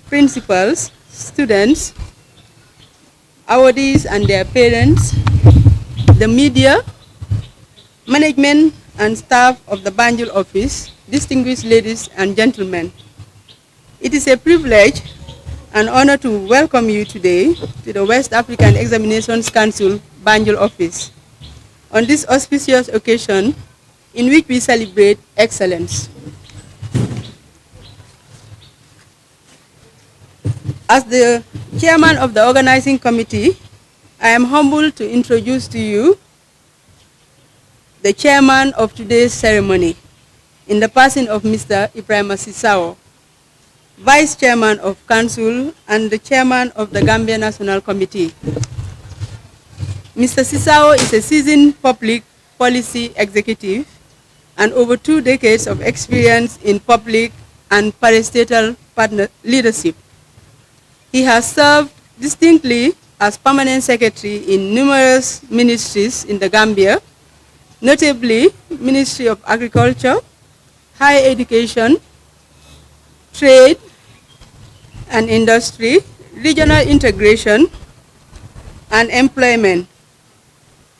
principals, students, awardees and their parents, the media, management and staff of the Banjul office, distinguished ladies and gentlemen. It is a privilege and honor to welcome you today to the West African Examinations Council Banjul office on this auspicious occasion in which we celebrate excellence. As the chairman of the organizing committee, I am humbled to introduce to you the chairman of today's ceremony, in the person of Mr. Ibrahim Sissawo, vice chairman of council and the chairman of the Gambia National Committee. Mr. Sissawo is a seasoned public policy executive and over 2 decades of experience in public and parastatal leadership. He has served distinctly as permanent secretary in numerous ministries in the Gambia, notably Ministry of Agriculture, Higher Education, Trade and Industry, Regional Integration, and Employment.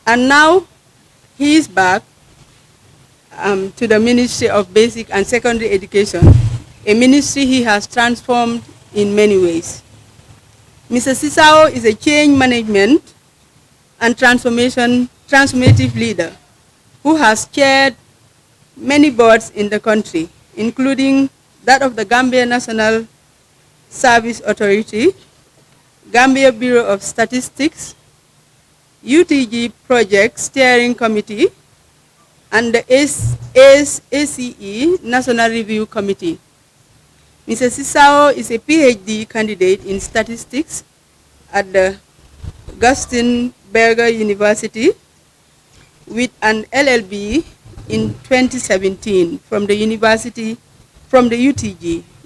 And now he is back to the Ministry of Basic and Secondary Education, a ministry he has transformed in many ways. Mr. Sissawo is a change management and transformative leader who has chaired many boards in the country, including that of the Gambia National Service Authority, Gambia Bureau of Statistics, UTG Project Steering Committee, and the ACE National Review Committee. Mr. Sissawo is a PhD candidate in statistics at the Gustin Berger University with an LLB in 2017 from the UTG,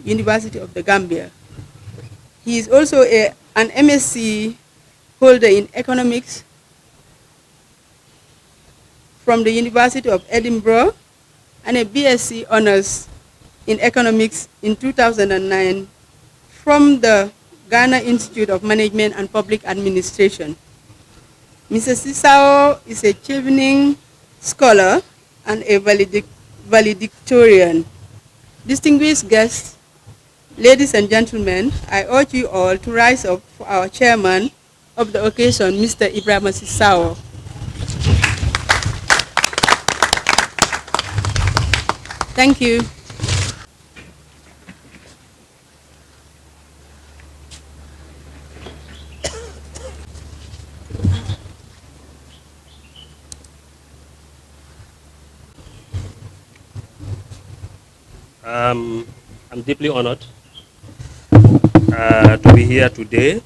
University of the Gambia. He is also an MSc holder in economics from the University of Edinburgh and a BSc honors in economics in 2009 from the Ghana Institute of Management and Public Administration. Mr. Sissawo is a chevening scholar and a valedictorian. Distinguished guests, ladies and gentlemen, I urge you all to rise up for our chairman of the occasion, Mr. Ibrahim Sissawo. Thank you. I'm deeply honored to be here today.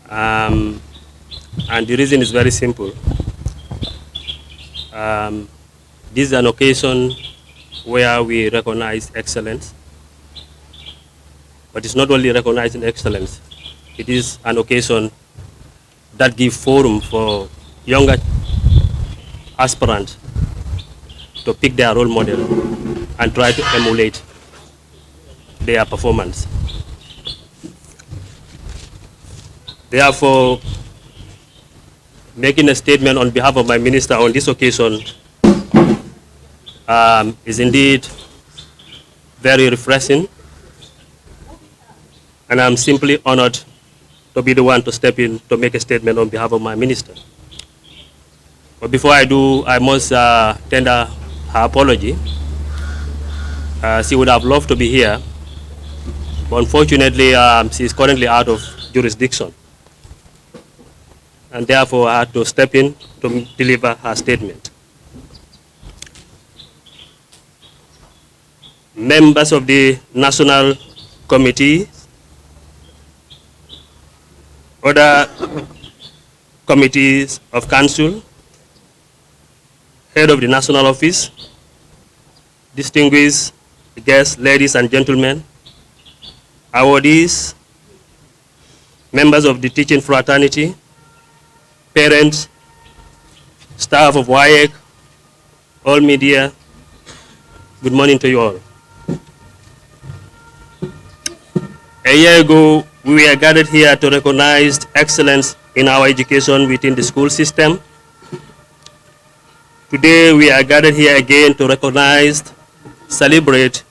And the reason is very simple. This is an occasion where we recognize excellence, but it's not only recognizing excellence, it is an occasion that gives forum for younger aspirants to pick their role model and try to emulate their performance. Therefore, making a statement on behalf of my minister on this occasion is indeed very refreshing, and I'm simply honored to be the one to step in to make a statement on behalf of my minister. But before I do, I must tender her apology. She would have loved to be here, but unfortunately she is currently out of jurisdiction, and therefore I had to step in to deliver her statement. Members of the National Committee, other committees of council, head of the national office, distinguished guests, ladies and gentlemen, awardees, members of the teaching fraternity, parents, staff of WAEC, all media, good morning to you all. A year ago, we were gathered here to recognize excellence in our education within the school system. Today, we are gathered here again to recognize, celebrate,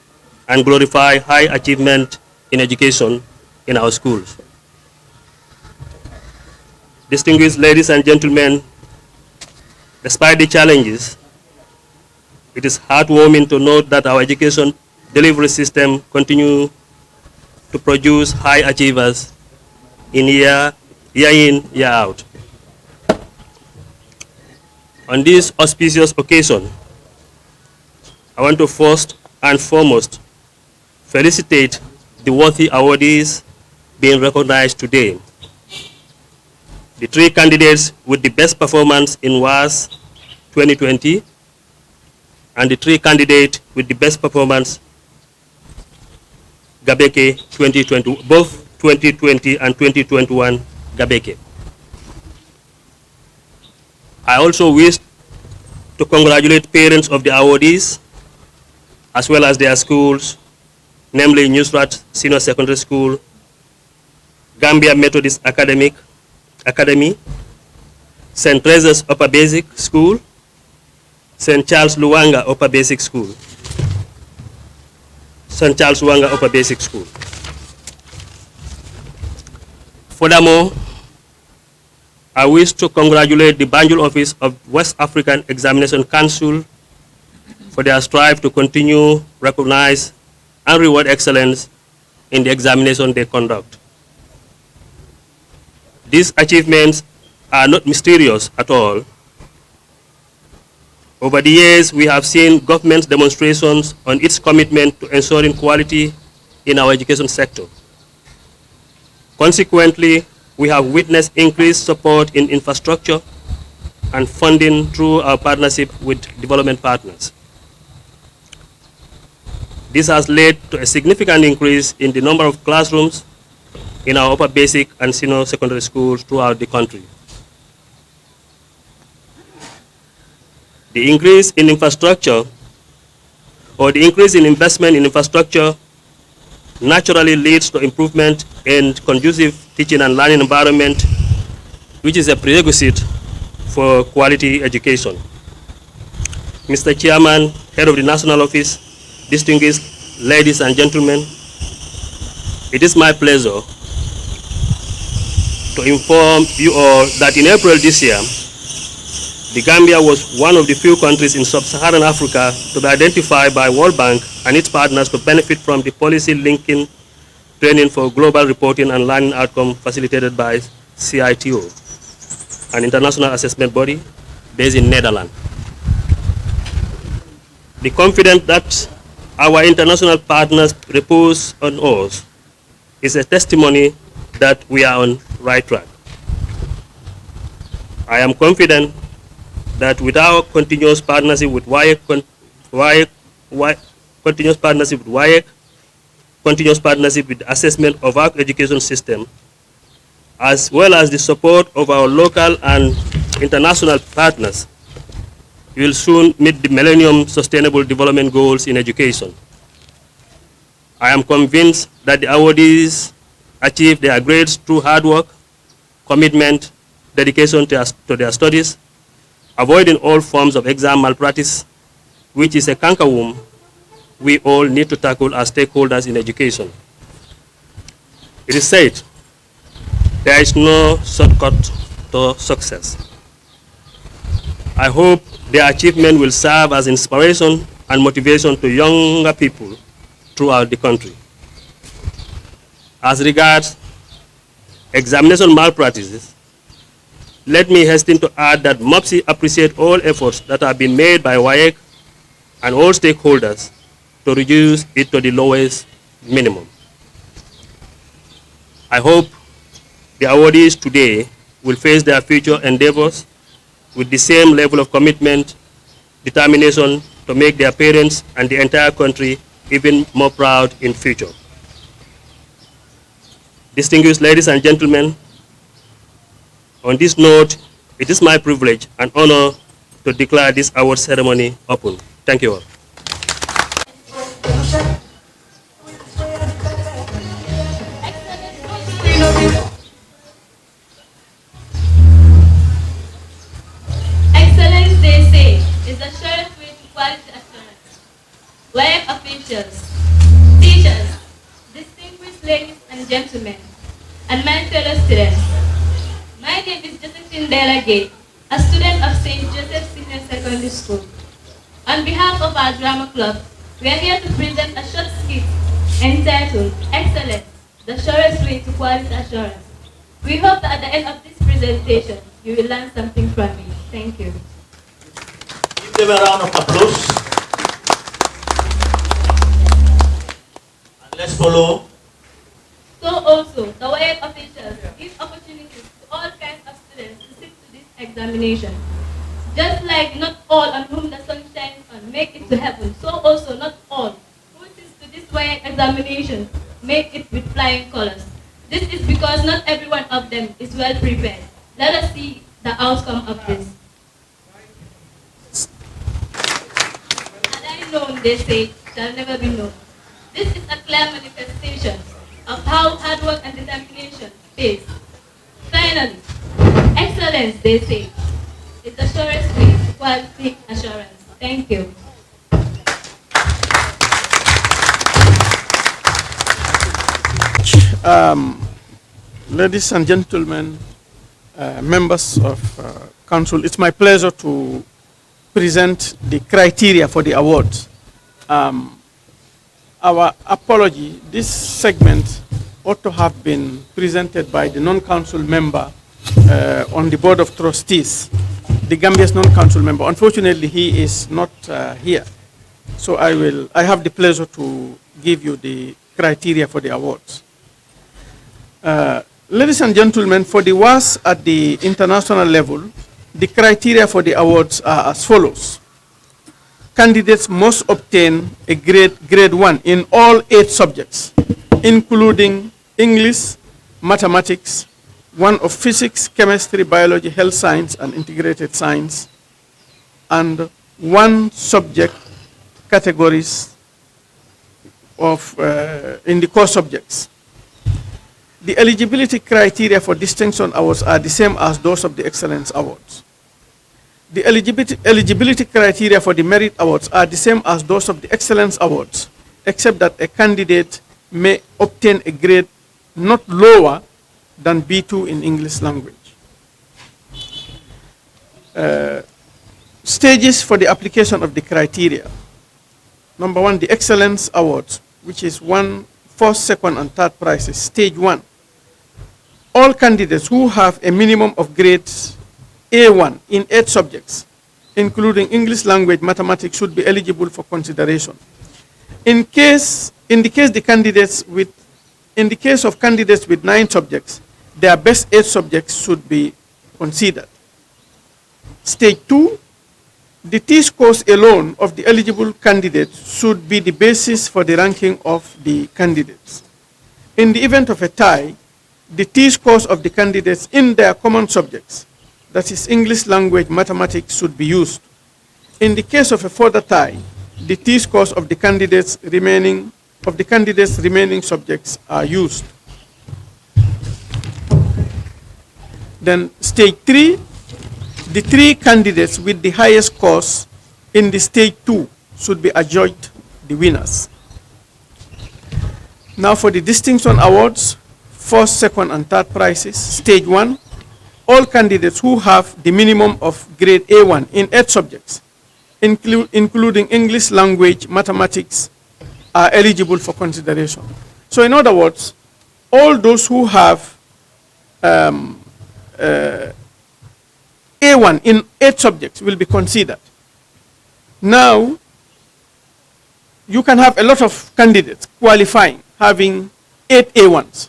and glorify high achievement in education in our schools. Distinguished ladies and gentlemen, despite the challenges, it is heartwarming to note that our education delivery system continues to produce high achievers in year in, year out. On this auspicious occasion, I want to first and foremost felicitate the worthy awardees being recognized today. The 3 candidates with the best performance in WASSCE 2020 and the 3 candidates with the best performance GABECE 2020, both 2020 and 2021 GABECE. I also wish to congratulate parents of the awardees as well as their schools, namely Newsrat Senior Secondary School, Gambia Methodist Academy, St. Teresa's Upper Basic School, St. Charles Luanga Upper Basic School. St. Charles Luanga Upper Basic School. Furthermore, I wish to congratulate the Banjul office of West African Examination Council for their strive to continue, recognize, and reward excellence in the examination they conduct. These achievements are not mysterious at all. Over the years, we have seen government demonstrations on its commitment to ensuring quality in our education sector. Consequently, we have witnessed increased support in infrastructure and funding through our partnership with development partners. This has led to a significant increase in the number of classrooms in our upper basic and senior secondary schools throughout the country. The increase in infrastructure, or the increase in investment in infrastructure, naturally leads to improvement in conducive teaching and learning environment, which is a prerequisite for quality education. Mr. Chairman, Head of the National Office, distinguished ladies and gentlemen, it is my pleasure to inform you all that in April this year, the Gambia was one of the few countries in sub-Saharan Africa to be identified by World Bank and its partners to benefit from the policy linking training for global reporting and learning outcome facilitated by CITO, an international assessment body based in Netherlands. The confidence that our international partners repose on us is a testimony that we are on right track. I am confident that with our continuous partnership with WAEC, continuous partnership with the assessment of our education system, as well as the support of our local and international partners, we will soon meet the Millennium Sustainable Development Goals in education. I am convinced that the awardees achieve their grades through hard work, commitment, dedication to their studies, avoiding all forms of exam malpractice, which is a cankerworm we all need to tackle as stakeholders in education. It is said, there is no shortcut to success. I hope their achievement will serve as inspiration and motivation to younger people throughout the country. As regards examination malpractices, let me hasten to add that MOPSI appreciates all efforts that have been made by WAEC and all stakeholders to reduce it to the lowest minimum. I hope the awardees today will face their future endeavors with the same level of commitment, determination to make their parents and the entire country even more proud in future. Distinguished ladies and gentlemen, on this note, it is my privilege and honor to declare this award ceremony open. Thank you all. officials, teachers, distinguished ladies and gentlemen, and my fellow students. My name is Josephine Delagate, a student of St. Joseph Senior Secondary School. On behalf of our drama club, we are here to present a short skit entitled Excellence, the surest way to quality assurance. We hope that at the end of this presentation, you will learn something from it. Thank you. Give them a round of applause. And let's follow. So also, the WAEC officials give opportunities to all kinds of students to sit to this examination. Just like not all on whom the sun shines on make it to heaven, so also not all who sits to this WAEC examination make it with flying colors. This is because not every one of them is well prepared. Let us see the outcome of this. Had I known, they say, shall never be known. This is a clear manifestation of how hard work and determination pays. Finally, excellence, they say, is the surest way to quality assurance. Thank you. Ladies and gentlemen, members of council, it's my pleasure to present the criteria for the awards. Our apology, this segment ought to have been presented by the non-council member on the Board of Trustees, the Gambia's non-council member. Unfortunately, he is not here. So I have the pleasure to give you the criteria for the awards. Ladies and gentlemen, for the WASSCE at the international level, the criteria for the awards are as follows. Candidates must obtain a grade 1 in all 8 subjects, including English, mathematics, one of physics, chemistry, biology, health science, and integrated science, and one subject categories of in the core subjects. The eligibility criteria for distinction awards are the same as those of the Excellence Awards. The eligibility criteria for the Merit Awards are the same as those of the Excellence Awards, except that a candidate may obtain a grade not lower than B2 in English language. Stages for the application of the criteria. Number 1, the Excellence Awards, which is first, second, and third prizes. Stage 1. All candidates who have a minimum of grades A1 in 8 subjects, including English language, mathematics, should be eligible for consideration. In the case of candidates with 9 subjects, their best 8 subjects should be considered. Stage 2, the T-scores alone of the eligible candidates should be the basis for the ranking of the candidates. In the event of a tie, the T-scores of the candidates in their common subjects, that is English language, mathematics, should be used. In the case of a further tie, the T-scores of the candidates' remaining subjects are used. Then stage 3, the 3 candidates with the highest scores in the stage 2 should be adjudged the winners. Now for the distinction awards, first, second, and third prizes. Stage 1, all candidates who have the minimum of grade A1 in 8 subjects, including English language, mathematics, are eligible for consideration. So in other words, all those who have A1 in 8 subjects will be considered. Now, you can have a lot of candidates qualifying, having 8 A1s.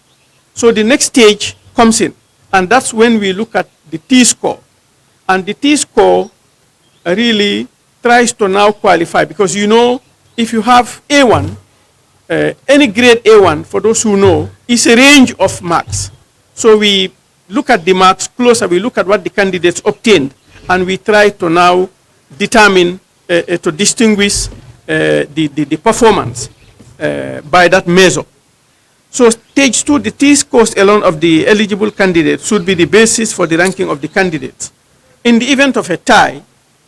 So the next stage comes in, and that's when we look at the T-score. And the T-score really tries to now qualify, because you know, if you have A1, any grade A1, for those who know, is a range of marks. So we look at the marks closer, we look at what the candidates obtained, and we try to now determine, to distinguish the performance by that measure. So stage 2, the T-scores alone of the eligible candidates should be the basis for the ranking of the candidates. In the event of a tie,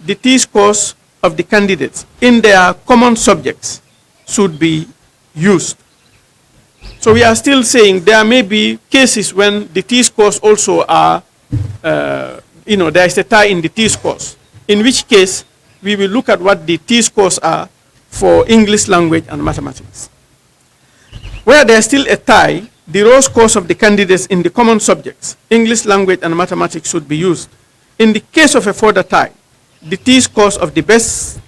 the T-scores of the candidates in their common subjects should be used. So we are still saying there may be cases when the T-scores also are, there is a tie in the T-scores, in which case we will look at what the T-scores are for English language and mathematics. Where there is still a tie, the raw scores of the candidates in the common subjects, English language and mathematics, should be used. In the case of a further tie, the T-scores of the best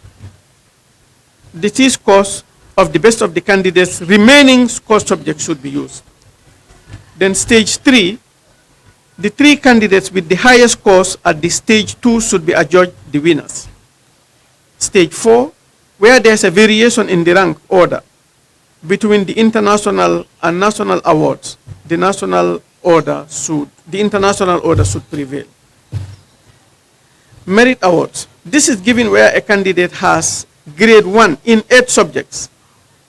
of the candidates' remaining score subjects should be used. Then stage 3, the 3 candidates with the highest scores at the stage 2 should be adjudged the winners. Stage 4, where there's a variation in the rank order between the international and national awards, the international order should prevail. Merit awards. This is given where a candidate has grade 1 in 8 subjects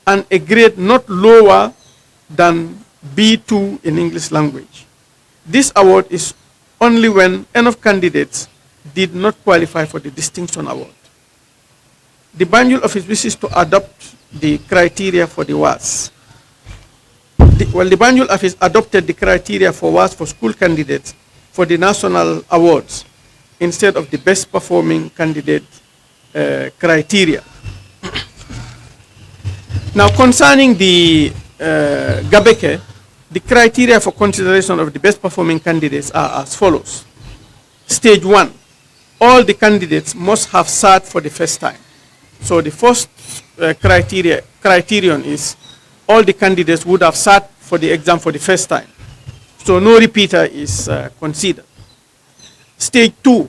and a grade not lower than B2 in English language. This award is only when enough candidates did not qualify for the distinction award. The Banjul office wishes to adopt the criteria for the WASSCE. The Banjul office adopted the criteria for WASSCE for school candidates for the national awards instead of the best performing candidate criteria. Now, concerning the GABECE, the criteria for consideration of the best performing candidates are as follows. Stage 1, all the candidates must have sat for the first time. So the first criterion is all the candidates would have sat for the exam for the first time. So no repeater is considered. Stage 2,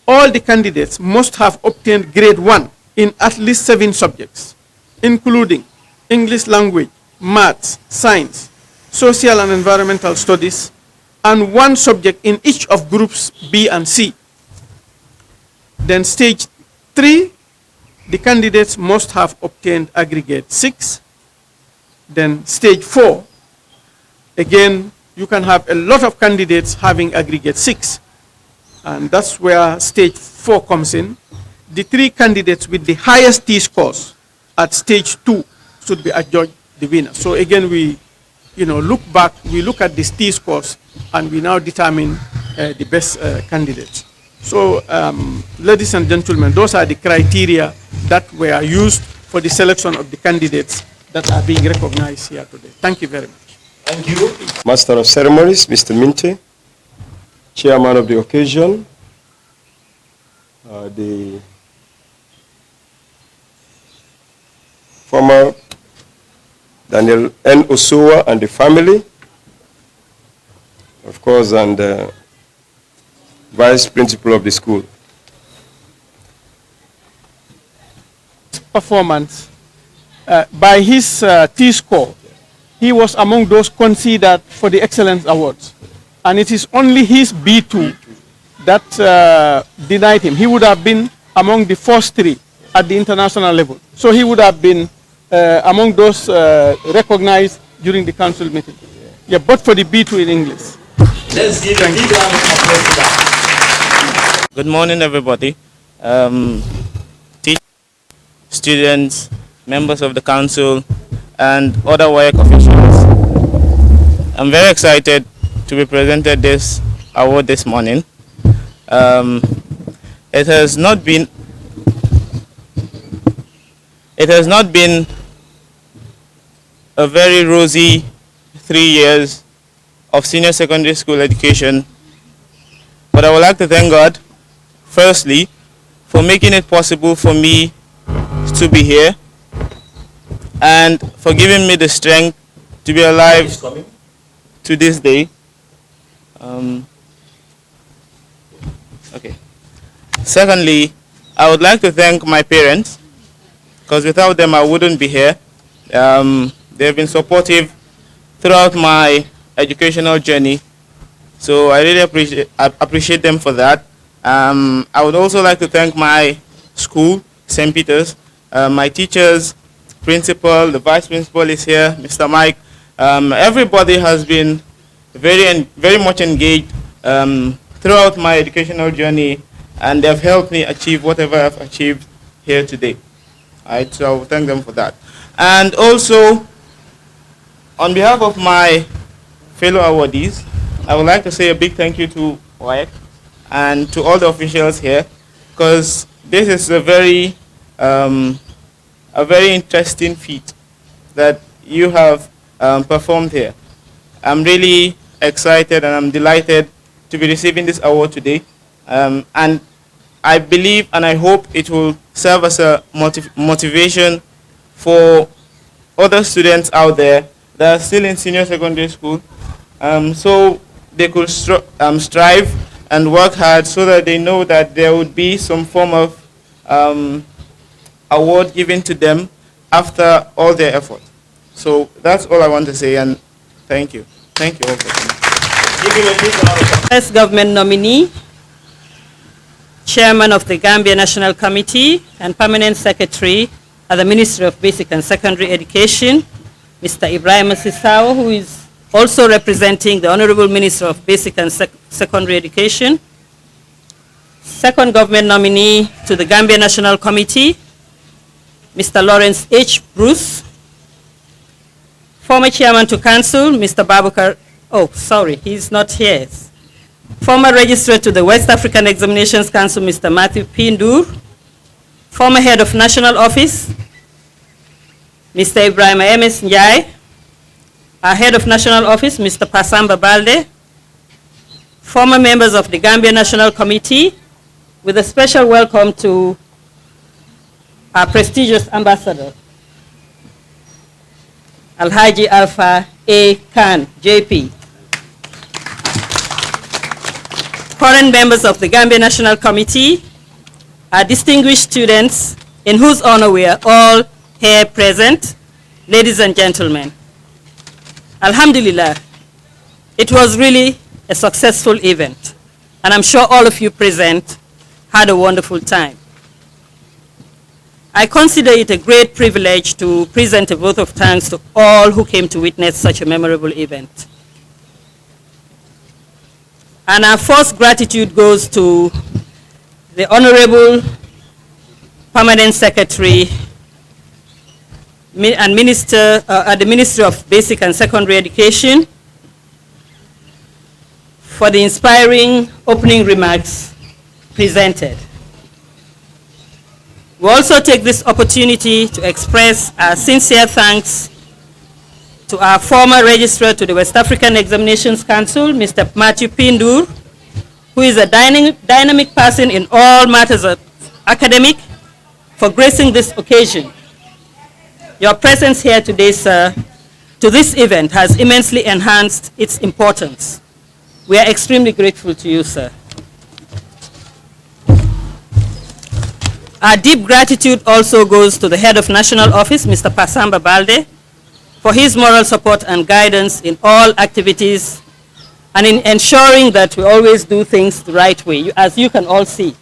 all the candidates must have obtained grade 1 in at least 7 subjects, including English language, maths, science, social and environmental studies, and 1 subject in each of groups B and C. Then stage 3, the candidates must have obtained aggregate 6. Then stage 4, again, you can have a lot of candidates having aggregate 6. And that's where stage 4 comes in. The 3 candidates with the highest T-scores at stage 2 should be adjudged the winner. So again, we look back, we look at these T-scores, and we now determine the best candidates. So, ladies and gentlemen, those are the criteria that were used for the selection of the candidates that are being recognized here today. Thank you very much. Thank you. Master of Ceremonies, Mr. Minte, Chairman of the occasion, the former Daniel N. Osua and the family, of course, and Vice Principal of the school. Performance, by his T-score, he was among those considered for the Excellence Awards. And it is only his B2 that denied him. He would have been among the first 3 at the international level. So he would have been among those recognized during the council meeting. Yeah, but for the B2 in English. Let's give a big round of applause to that. Good morning, everybody. Teachers, students, members of the council, and other WAEC officials. I'm very excited to be presented this award this morning. It has not been a very rosy 3 years of senior secondary school education, but I would like to thank God, firstly, for making it possible for me to be here and for giving me the strength to be alive to this day. Okay. Secondly, I would like to thank my parents, because without them I wouldn't be here. They've been supportive throughout my educational journey, so I really appreciate them for that. I would also like to thank my school, St. Peter's, my teachers, principal, the vice principal is here, Mr. Mike. Everybody has been very much engaged throughout my educational journey, and they've helped me achieve whatever I've achieved here today. Right, so I will thank them for that. And also, on behalf of my fellow awardees, I would like to say a big thank you to WAEC and to all the officials here, because this is a very interesting feat that you have performed here. I'm really excited and I'm delighted to be receiving this award today. And I believe and I hope it will serve as a motivation for other students out there that are still in senior secondary school, so they could strive and work hard so that they know that there would be some form of award given to them after all their effort. So that's all I want to say, and thank you. Thank you all for coming. First government nominee, Chairman of the Gambia National Committee and Permanent Secretary at the Ministry of Basic and Secondary Education, Mr. Ibrahim Sisao, who is also representing the Honorable Minister of Basic and Secondary Education. Second government nominee to the Gambia National Committee, Mr. Lawrence H. Bruce. Former Chairman to Council, Mr. Babukar, oh, sorry, he's not here. Former Registrar to the West African Examinations Council, Mr. Matthew Pindur. Former Head of National Office, Mr. Ibrahim M.S. Njai. Our Head of National Office, Mr. Pasamba Balde. Former members of the Gambia National Committee, with a special welcome to our prestigious ambassador, Alhaji Alpha A. Khan, JP. Current members of the Gambia National Committee, our distinguished students, in whose honor we are all here present, ladies and gentlemen. Alhamdulillah, it was really a successful event, and I'm sure all of you present had a wonderful time. I consider it a great privilege to present a vote of thanks to all who came to witness such a memorable event. And our first gratitude goes to the Honorable Permanent Secretary and Minister at the Ministry of Basic and Secondary Education for the inspiring opening remarks presented. We also take this opportunity to express our sincere thanks to our former registrar to the West African Examinations Council, Mr. Matthew Pindur, who is a dynamic person in all matters of academic, for gracing this occasion. Your presence here today, sir, to this event has immensely enhanced its importance. We are extremely grateful to you, sir. Our deep gratitude also goes to the Head of National Office, Mr. Pasamba Balde, for his moral support and guidance in all activities and in ensuring that we always do things the right way, as you can all see.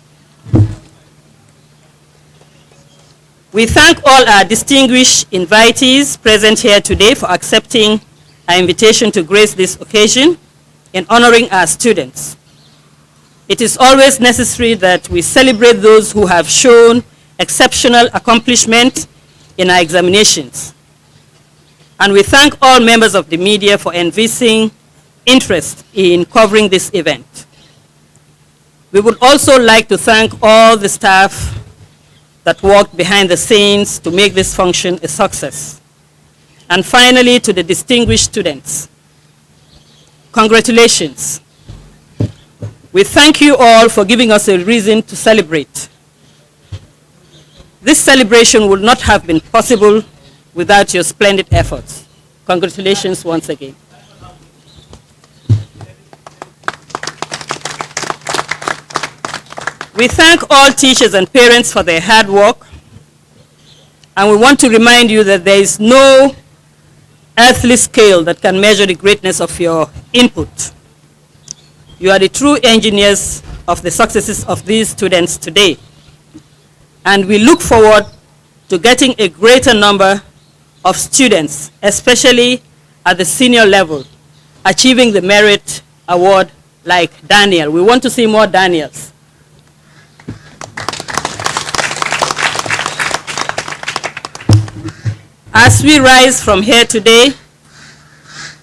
We thank all our distinguished invitees present here today for accepting our invitation to grace this occasion in honoring our students. It is always necessary that we celebrate those who have shown exceptional accomplishment in our examinations. And we thank all members of the media for envisaging interest in covering this event. We would also like to thank all the staff that worked behind the scenes to make this function a success. And finally, to the distinguished students, congratulations. We thank you all for giving us a reason to celebrate. This celebration would not have been possible without your splendid efforts. Congratulations once again. We thank all teachers and parents for their hard work, and we want to remind you that there is no earthly scale that can measure the greatness of your input. You are the true engineers of the successes of these students today, and we look forward to getting a greater number of students, especially at the senior level, achieving the merit award like Daniel. We want to see more Daniels. As we rise from here today,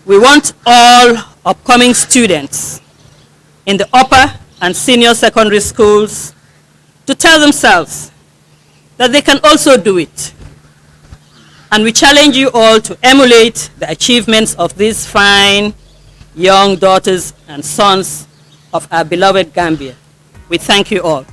we want all upcoming students in the upper and senior secondary schools to tell themselves that they can also do it. And we challenge you all to emulate the achievements of these fine young daughters and sons of our beloved Gambia. We thank you all.